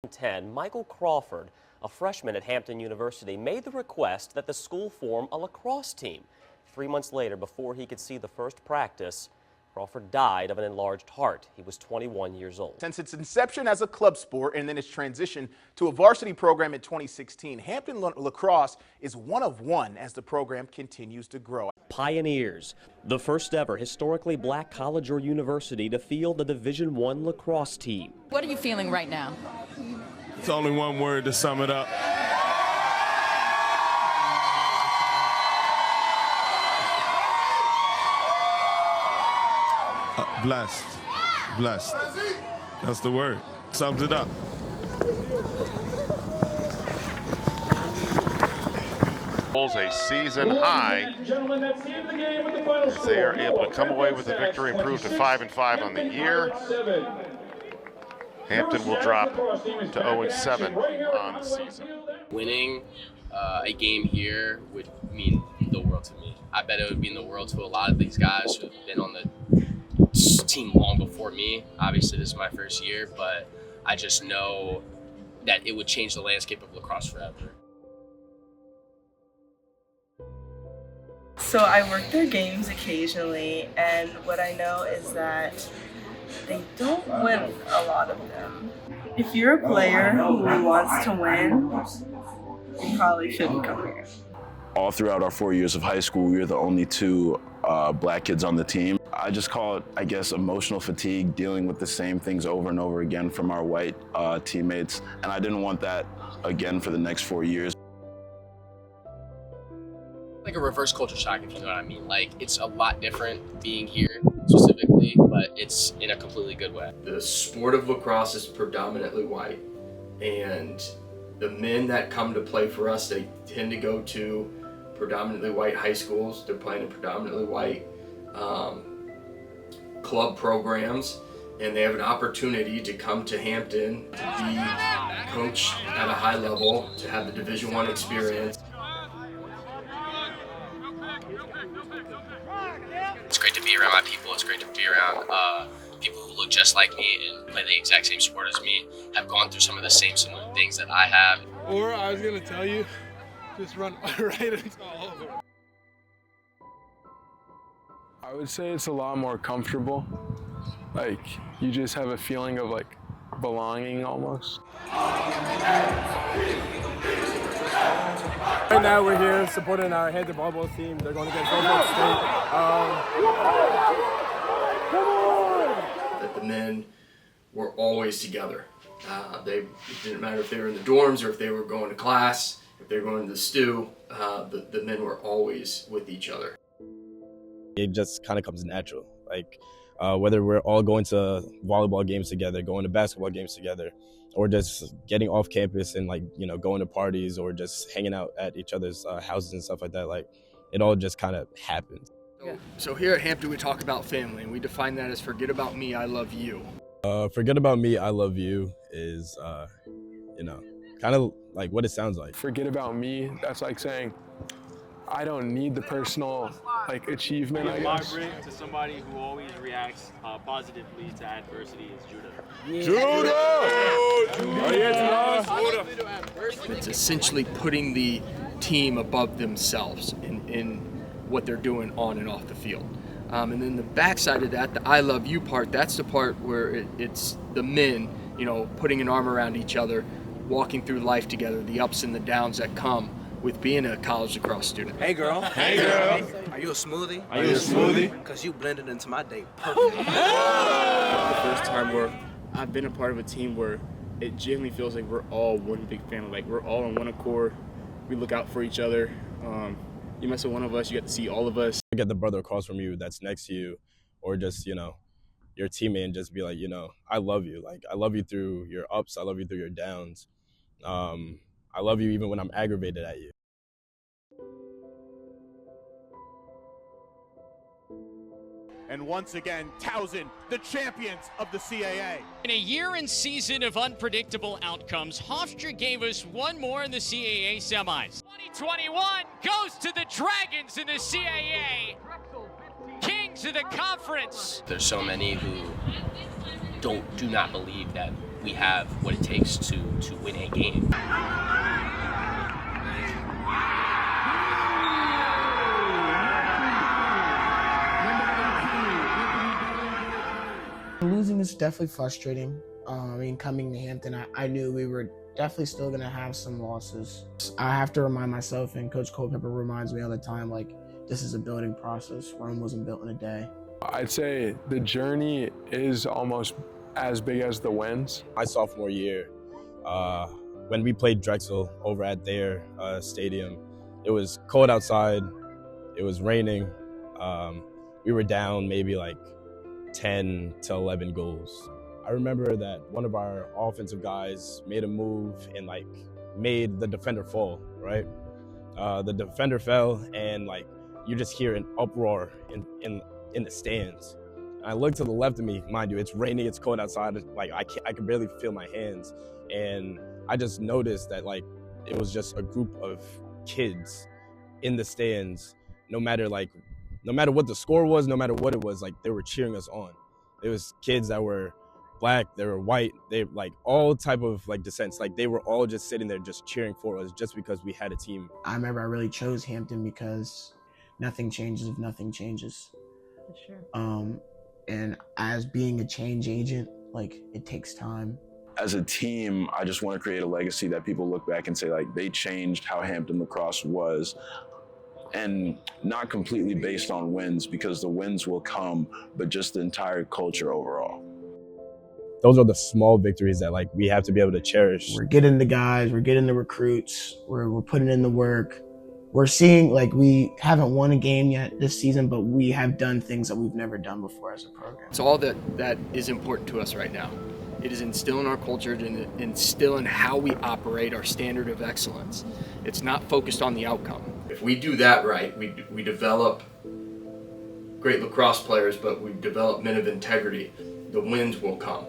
2010, Michael Crawford, a freshman at Hampton University, made the request that the school form a lacrosse team. 3 months later, before he could see the first practice, Crawford died of an enlarged heart. He was 21 years old. Since its inception as a club sport and then its transition to a varsity program in 2016, Hampton Lacrosse is one of one as the program continues to grow. Pioneers, the first ever historically black college or university to field a Division I lacrosse team. What are you feeling right now? It's only one word to sum it up. Blessed. Blessed. That's the word. Sums it up. A season high. They are able to come away with a victory, improve to 5-5 on the year. Hampton will drop to 0-7 on the season. Winning a game here would mean the world to me. I bet it would mean the world to a lot of these guys who have been on the team long before me. Obviously, this is my first year, but I just know that it would change the landscape of lacrosse forever. So I work their games occasionally, and what I know is that they don't win a lot of them. If you're a player who wants to win, you probably shouldn't come here. All throughout our 4 years of high school, we were the only two black kids on the team. I just call it, I guess, emotional fatigue, dealing with the same things over and over again from our white teammates, and I didn't want that again for the next 4 years. Like a reverse culture shock, if you know what I mean. Like, it's a lot different being here specifically, but it's in a completely good way. The sport of lacrosse is predominantly white, and the men that come to play for us, they tend to go to predominantly white high schools. They're playing in predominantly white club programs, and they have an opportunity to come to Hampton to be coached at a high level, to have the Division I experience. It's great to be around my people. It's great to be around people who look just like me and play the exact same sport as me, have gone through some of the same similar things that I have. Or I was going to tell you, just run right into all of it. I would say it's a lot more comfortable. Like, you just have a feeling of, like, belonging almost. Right now we're here supporting our Hampton volleyball team. They're going against Brotherhood State. That the men were always together. It didn't matter if they were in the dorms or if they were going to class, if they were going to the stew, the men were always with each other. It just kind of comes natural. Like, whether we're all going to volleyball games together, going to basketball games together, or just getting off campus and, like, you know, going to parties or just hanging out at each other's houses and stuff like that. Like, it all just kind of happens. So here at Hampton, we talk about family, and we define that as forget about me, I love you. Forget about me, I love you is, you know, kind of like what it sounds like. Forget about me, that's like saying, I don't need the personal, like, achievement, I guess. Margaret, to somebody who always reacts positively to adversity, is Judah. It's essentially putting the team above themselves in what they're doing on and off the field. And then the backside of that, the I love you part, that's the part where it's the men, you know, putting an arm around each other, walking through life together, the ups and the downs that come with being a college lacrosse student. Hey girl. Hey girl. Are you a smoothie? Are you a smoothie? Because you blended into my day perfectly. The first time where I've been a part of a team where it genuinely feels like we're all one big family. Like, we're all on one accord. We look out for each other. You mess with one of us, you get to see all of us. You get the brother across from you that's next to you, or just, you know, your teammate, and just be like, you know, I love you. Like, I love you through your ups. I love you through your downs. I love you even when I'm aggravated at you. And once again, Towson, the champions of the CAA. In a year and season of unpredictable outcomes, Hofstra gave us one more in the CAA semis. 2021 goes to the Dragons in the CAA. Kings of the conference. There's so many who do not believe that we have what it takes to win a game. Losing is definitely frustrating. Coming to Hampton, I knew we were definitely still going to have some losses. I have to remind myself, and Coach Culpepper reminds me all the time, like, this is a building process. Rome wasn't built in a day. I'd say the journey is almost as big as the wins. My sophomore year, when we played Drexel over at their stadium, it was cold outside, it was raining. We were down maybe like 10 to 11 goals. I remember that one of our offensive guys made a move and like made the defender fall, right? The defender fell, and like you just hear an uproar in the stands. And I look to the left of me, mind you, it's raining, it's cold outside, like I can barely feel my hands. And I just noticed that like it was just a group of kids in the stands, no matter what the score was, no matter what it was, like they were cheering us on. There was kids that were black, they were white, they like all type of like descents. Like they were all just sitting there just cheering for us just because we had a team. I remember I really chose Hampton because nothing changes if nothing changes. For sure. And as being a change agent, like it takes time. As a team, I just want to create a legacy that people look back and say like they changed how Hampton lacrosse was. And not completely based on wins, because the wins will come, but just the entire culture overall. Those are the small victories that like we have to be able to cherish. We're getting the guys, we're getting the recruits, we're putting in the work. We're seeing, like, we haven't won a game yet this season, but we have done things that we've never done before as a program. It's all that is important to us right now. It is instilling our culture and instilling how we operate our standard of excellence. It's not focused on the outcome. If we do that right, we develop great lacrosse players, but we develop men of integrity, the wins will come.